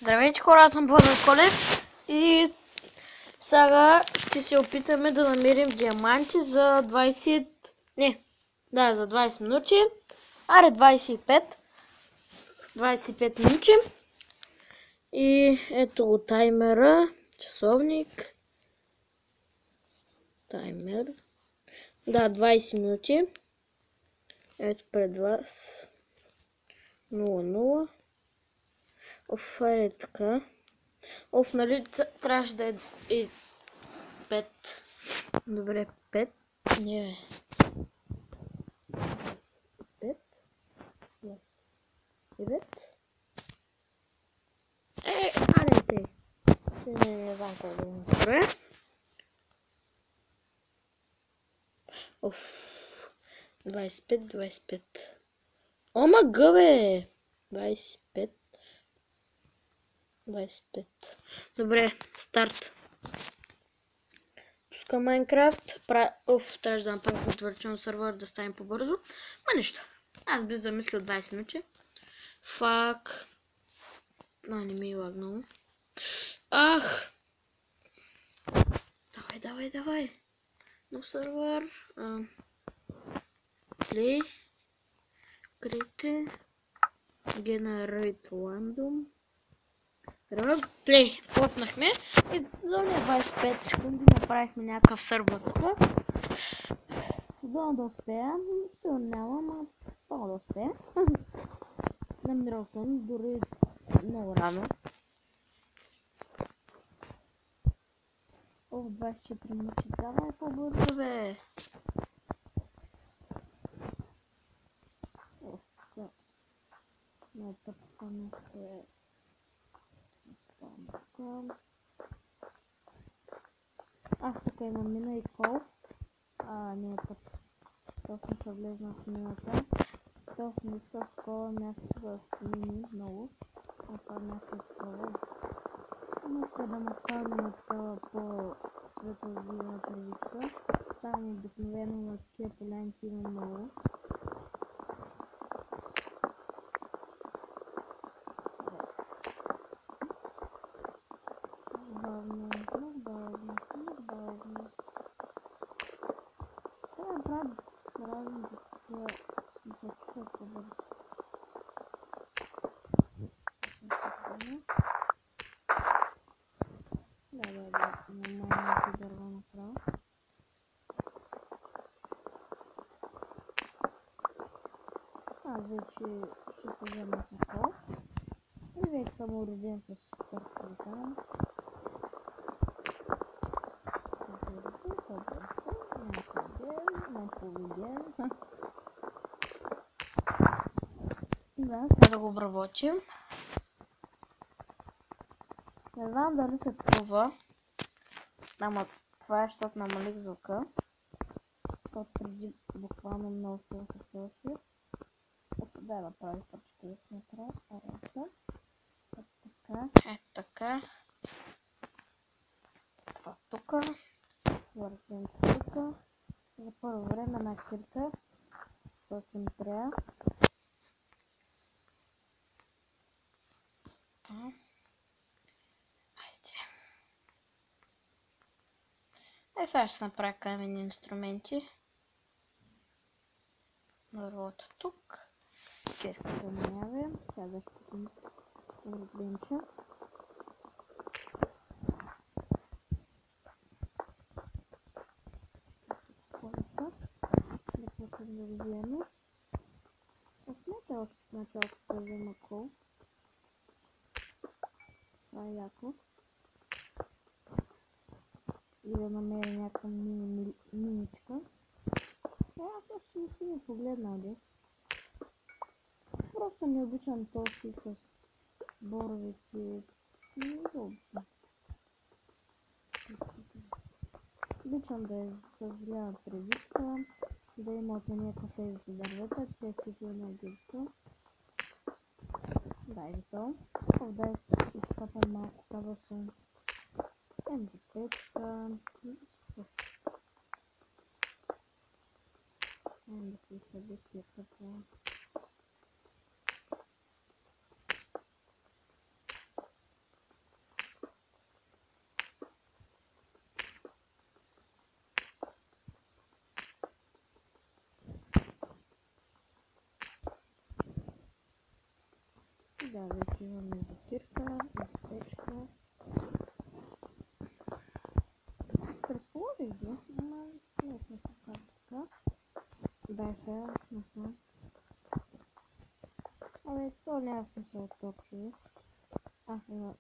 Здравейте хора, аз съм Павел Колев и сега ще се опитаме да намерим диаманти за 20... за 20 минути. Аре 25. 25 минути. И ето го таймера, часовник. Таймер. Да, 20 минути. Ето пред вас. 0-0. Оф, е така. Оф, нали трябваше да е и 5. Добре, 5. Не, 5. 9. Аре те. Не знам какво да има. Добре. Оф. 25, 25. Омага, бе! 25. 25. Добре, старт. Пуска Майнкрафт. Оф, трябваше да направя отвърчен сервер да стане по-бързо. Ма нищо. Аз би замислил 20 минути. Фак. Не ми е лагнало. Ах! Давай. Нов сервер. Play. Create. Generate random. Play. Почнахме и за 25 секунди направихме някакъв сервер тук. Дано да успея. Сигурно няма, но това да успея. Намирал съм дори много рано. О, 24 минути. Давай по-бързо, бе! О, така. Не, тъпкаме се. Аз тук имам мина и кол. Не, път. Точно ще влезна в мината. Точно иска в кола място да смини много. А това място е такова. Но иска да му стане такава по-светло-зелена травичка. Там обикновено на такива полянки има много. Бавно. Това е брат сразу за такива по-бързо. Да, нормално се дърва направо. Аз вече ще се взема на кол. И вече съм уреден с стартовика. Да, сега да го обработим. Не знам дали се чува. Ама това е, защото намалих звука. Защото преди буквално много се слушаше. Ето да направи по 40 метра. Ето така. Това тук. Въртим тук. За първо време една кирка. Защото ми трябва. Сега ще направя каменни инструменти. Дървото тук. Кирката намявам. Сега да купим урбенча. Да почнем да вземем. Осмете още в началото да взема кол. Това е яко. И да намеря някаква миничка. Аз още не си ми погледнал, де. Просто не обичам този с боровете. Не го обичам. Обичам да е с зелена тревичка, да има от някакъв тези дървета, че си го не обичам. Да, и то. Да изкопам малко кабелсон. МД5. Да си съди кирката. Да, вече имаме затирка и печка. Предположих го, но не сме се казали така. Дай сега, не знам. Абе, то няма смисъл от толкова.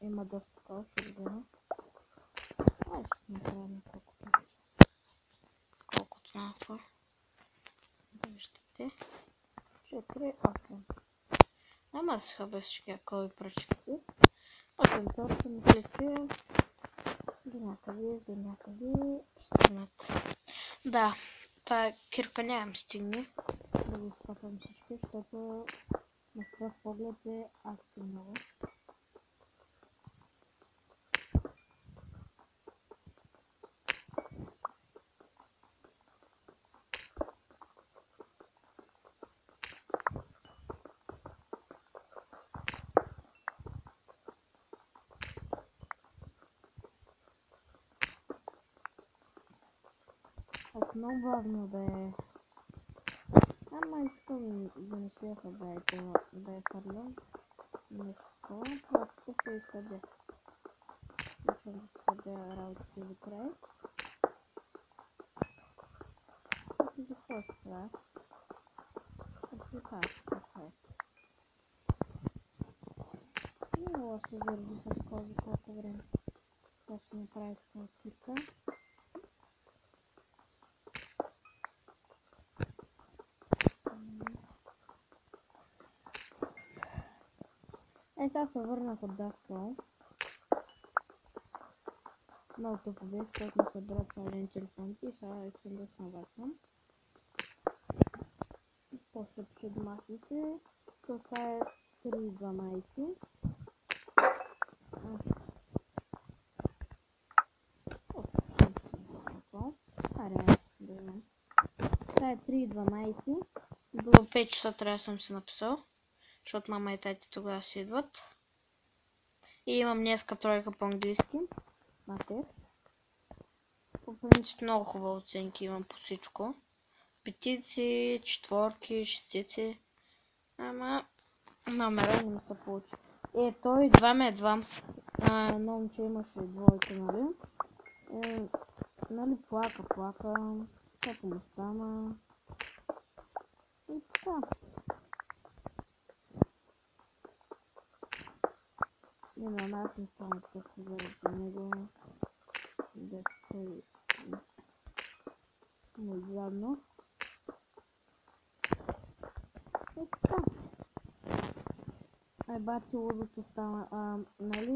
Има доста кал, ще взема. Ай, ще направим колко повече. Колкото малко. Виждате. 4, 8. Няма да се хаба всички акови пръчките. 8 торта мисля, че до някъде стигнат. Да, тая кирка няма ми стигне да го изкопам всички, защото на пръв поглед е адски много. Много бавно да е. Ама искам да не се хабайте, да е хвърлям. Нещо такова. Просто се изсъдя. Искам да съдя работите до край. И за какво си това? Така, така е. Не мога да се върви с кози колко време. Това ще направи такава кирка. Сега се върнах от Даскал. Много тъпо беше, защото ми събра цял ден телефоните и сега искам да се наваквам. После пише домашните. Това е 3.12. Това е 3.12. До 5 часа трябва да съм се написал, защото мама и тати тогава си идват. И имам днеска тройка по английски на тест. По принцип много хубави оценки имам по всичко. Петици, четворки, шестици. Ама номера не ми се получи. Той едва. Едно момче имаше двойка, нали? Нали плака. Какво му стана? И така. Не, на нас не стана просто заради него. Да той му задно. И така. Бати лудото стана. Нали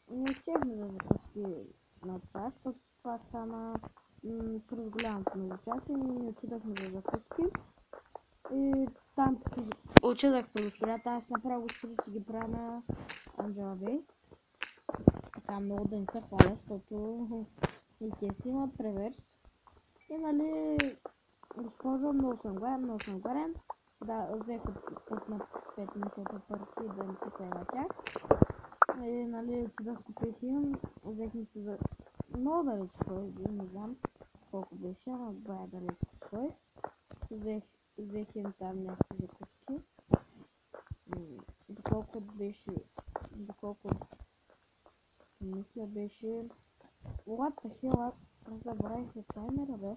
не успяхме да закъси на това, защото това стана през голямото междучасие и не отидахме за закуски. И там отидах при госпожата, аз направо госпожите ги правя на Анджела Бей. Така много да не се хваля, защото и те си имат реверс. И нали, госпожо, много съм гладен. Да, взех на 5 минути от парти да не пука и на тях. И нали, отидах купих им, взехме се за много далеч той, не знам колко беше, ама бая далеч той. Взех им там някакви закуски. Доколко мисля беше... What the hell, аз забравих за таймера, бе.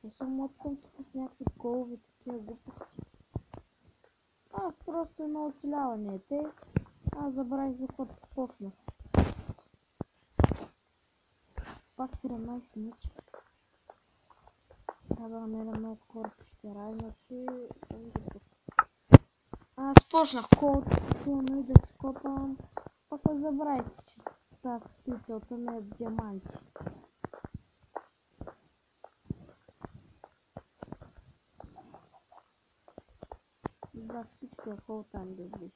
Не съм откъм тук с някакви колови такива глупости. Аз просто едно оцеляване те. Аз забравих за какво почнах. Пак 17 минути. Трябва да намеря много хора пещера, иначе съм готов. Аз почнах колно и да си копам. Пак забравих, че тази целта ми е диаманти. За всички около там да беше.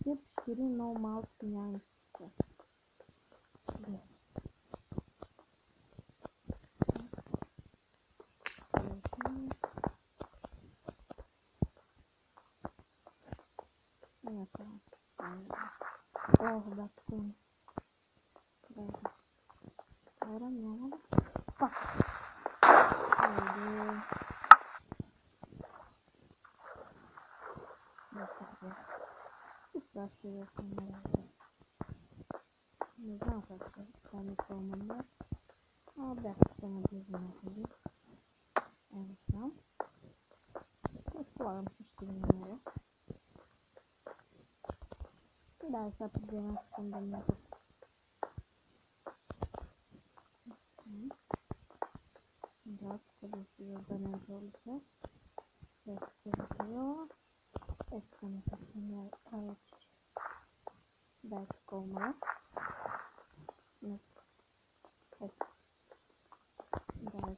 Те пещери много малки няма така. Да, спомням. Айрон няма ли? Пак. Айде. Сега ще я камера. Не знам как се стане това номер. Бях се наблизо някъде. Ето там. Предполагам, че ще ги намеря. Да, сега подзема искам да ми тук. Да, тук да си зададем ролика. След като закрила. Ето не се снимя ръчи. Дай тук умра. Ето. Да.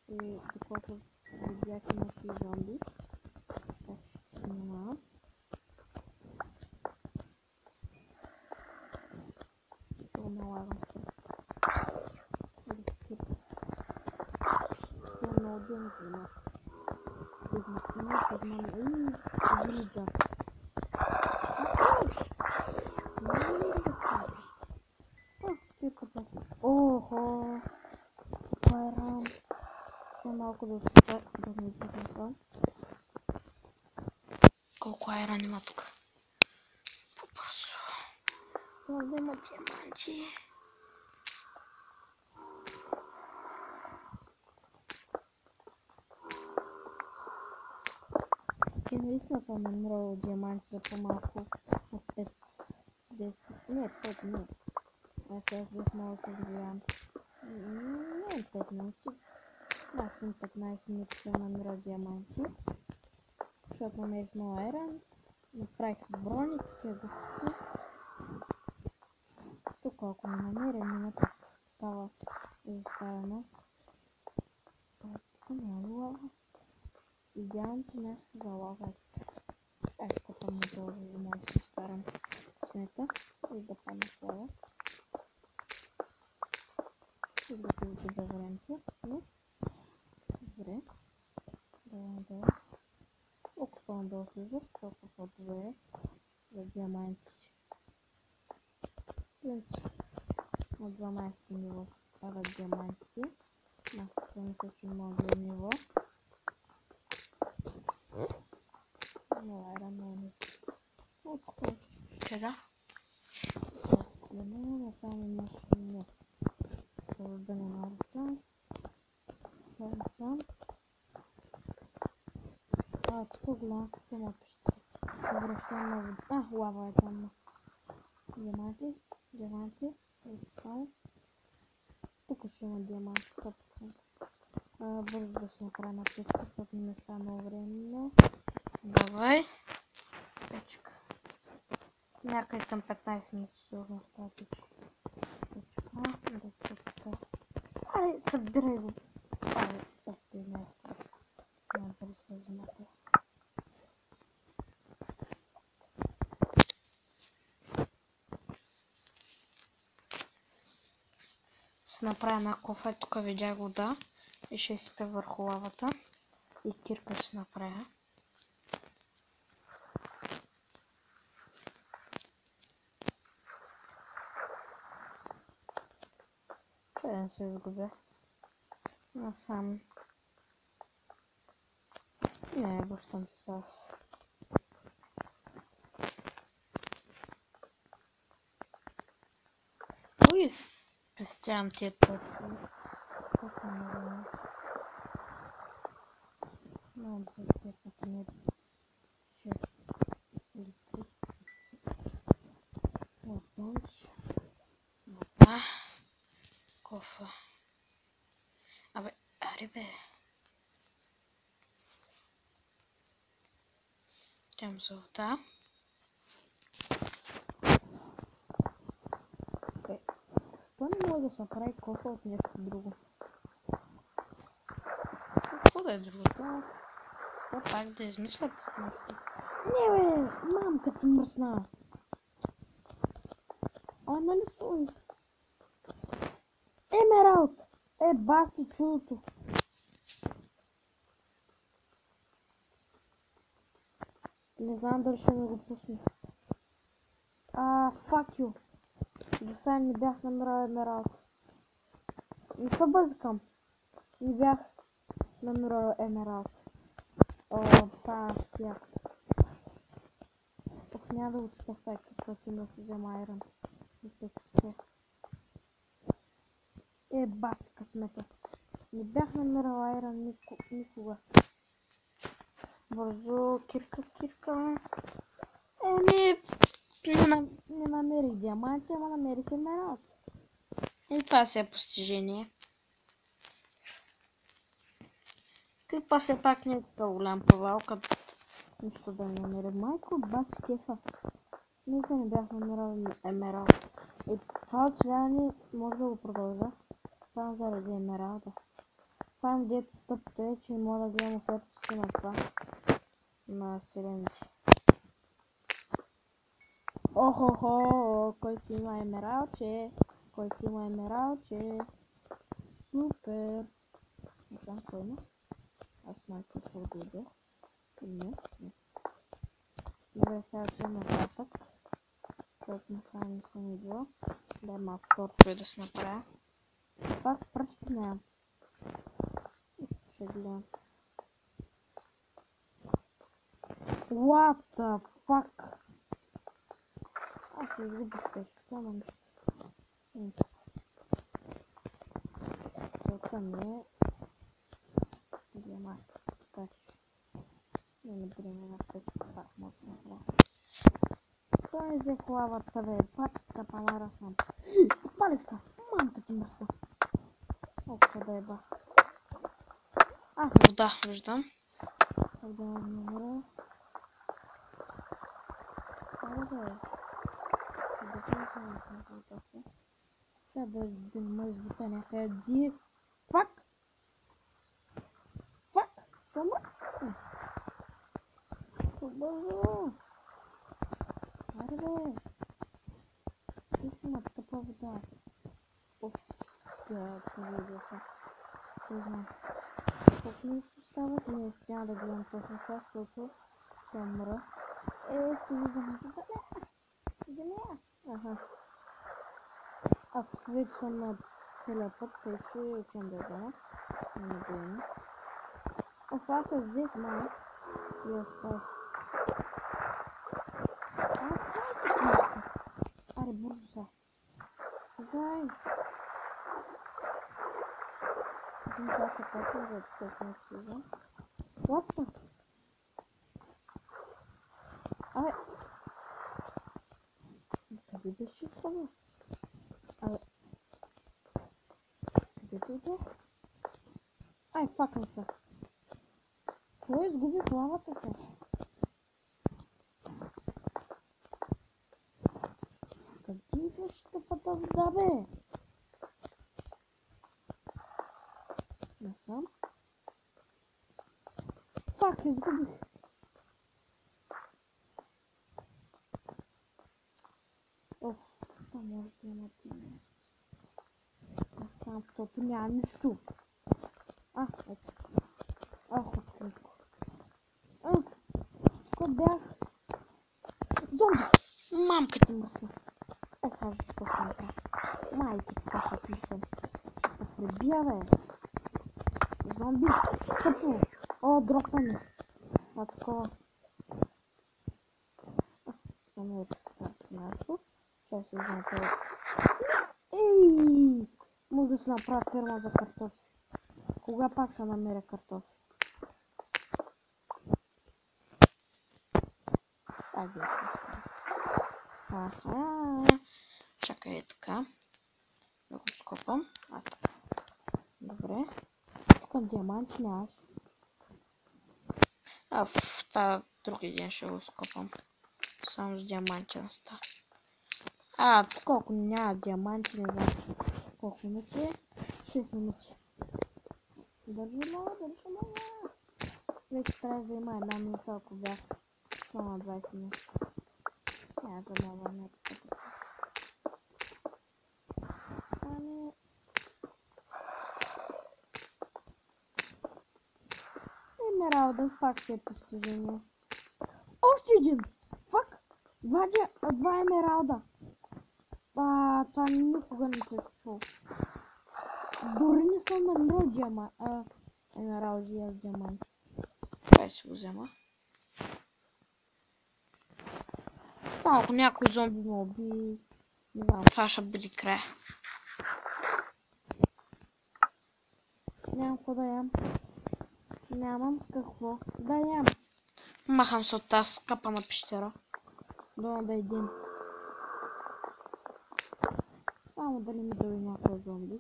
И докато видях имаше и зомби. Така ще снимавам. Ще го налагам се. Това е много ден да има. Безмислено, подмана и вилиджа. Охо! Това е рам. Ще малко да отпука, да ми изпусна. Колко айрон има тук? По-бързо. Това да има диаманти. И наистина съм намерила диаманти за по-малко от 5, 10, не 5 минути. Аз сега бих мога да се влияем. Не 5 минути. Максимум 15 минути съм намерила диаманти. Защото намерих много айрон. Направих си брони, такива глупости. Тук ако не намеря мината става изоставена. Тук няма лава. Идеалното място за лава е. Ай, купам на този, за да си изкарам смета и да падна в лава. И да се изгубя времето, но добре. Да. Колко по-надолу влизаш, толкова по-добре за диаманти. Принцип на 12 ниво се стават диамантите. Аз мисля, че мога ниво. Но айрон отколко сега. Не само нещо не. Създане на лица. Тук голяма система пише. Връщам на вода. Лава е там. Диаманти. Тук ще има диаманти 100%. Бързо да се направя на печка, защото не става много време. Давай. Печка. Някъде към 15 минути сигурно става печка. Да се така. Аре, събирай го. Аре, още нещо. Бързо се взимате. Ще направя една кофа, тук видях вода и ще изпя върху лавата и кирка ще направя. Че да не се изгубя. Насам. Не, връщам се аз. Ой, спестявам тия точки. Колко много. Много да се изпекат не 6 или 3. Лапенч. Вода. Кофа. Абе, аре бе. Тям за вода. Защо не може да се прави кофа от нещо друго? Какво да е друго? Това пак да измислят нещо. Не бе, мамка ти мръсна. Нали стоиш? Емералд! Баси чудото. Не знам дали ще ми го пусне. Fuck you. До сега не бях намерал емералд. Не се бъзикам. Не бях намерал емералд. Тя. Няма да го чета всеки, защото има да си взема айрон. Баси късмета. Не бях намерил айрон никога. Бързо, кирка. Не намерих диаманти, ама намерих емералд. И това си е постижение. Клипа все пак не е така голям провал, като Нищо да не намеря. Майко, баси кефа. Нека не бях намерил емералд. Това отсъждане може да го продължа. Само заради емералда. Само дето тъпто е, че мога да гледам офертите на това. На селените. Охо, кой си има емералче? Супер! Не знам кой има. Аз майко ще отиде. Не. Добре, сега отивам нататък. Който не само не съм идвал. Дай малко тортове да се направя. Пак пръчки нямам. Ще гледам. What the fuck? Аз се изгубих тежко, само нищо. Целта ми е диамант. Така че не бъдем на пъти, пак може да направя. Той взе хлавата, бе, пачка памара съм. Палих се, мамка ти мръсна. Опа да еба. Да, виждам. Как да намеря? Трябва да ме избута някъде. Фак! Чума? Бързо! Аре бе! Ти си ма тъпа вода. Оф, тя поведеха. Не знам. Колко ми остават? Не, няма да гледам точно това, защото ще умра. Ти виждам земя! Аха. Ако вече съм на целия път, тъй че отивам да взема. Не гледам. Аз се взех малко и оставих. Аре, бързо са. Зай! Един час се качвам, за да не слизам. Лапта! Абе! Къде беше това? Абе! Къде дойде? Ай, факъм се! Кой изгуби главата се? Къде идваш тъпата вода, бе? Не съм. Фак, изгубих. Оф, това може да има тиме. Не съм, защото няма нищо. Ето. Отклико. Тук бях. Зомби! Мамка ти мръсна. Сега ще спасна това. Майко, това ще писам. Ще пребия, бе. Зомби. Тъпо. Дропна ми. Това такова. Само от това място. Ще се взема това. Може да си направя ферма за картофи. Кога пак ще намеря картофи? Чакай така. Да го скопам. Добре. Тук диамант нямаш. В тази други ден ще го скопам. Само с диаманти остава. Колко няма диаманти, не знам. Колко минути е? 6 минути. Държи мога. Вече трябва да има една минута, ако бях само на 20 минути. Няма да мога някакъв. Емералда пак ще е постижение. Още един! Фак! Два емералда! Това никога не се е случвало. Дори не съм намерил емералди с диаманти. Това си го взема. Само ако някой зомби ме уби, не знам, това ще бъде край. Нямам какво да ям. Нямам какво да ям. Махам се от тази скъпа на пещера. Долу да един. Само дали ми дойде някой зомби.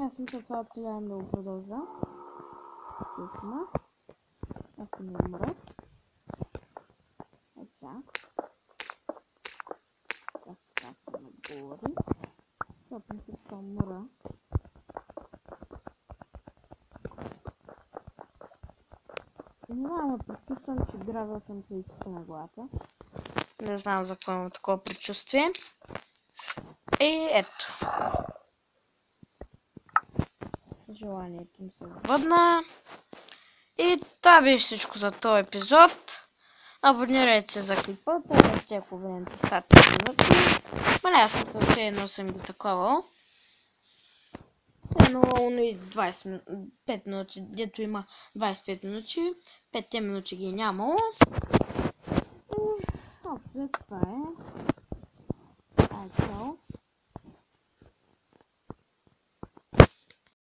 Аз мисля това оцеляване да го продължа. Тихма. Ако не умра. Сега. Така се нагори. Защото мисля, че умра. Не знам, предчувствам, че грабил съм се изсита на главата. Не знам за какво имам такова предчувствие. И ето. Желанието ми се сбъдна. И това беше всичко за този епизод. Абонирайте се за клипа, това ще ако време поставите минути. Ма не, аз съм съвсем едно съм ги таковал. Едно и 5 минути, дето има 25 минути. 5 минути ги е нямало. Общо това е. Чао.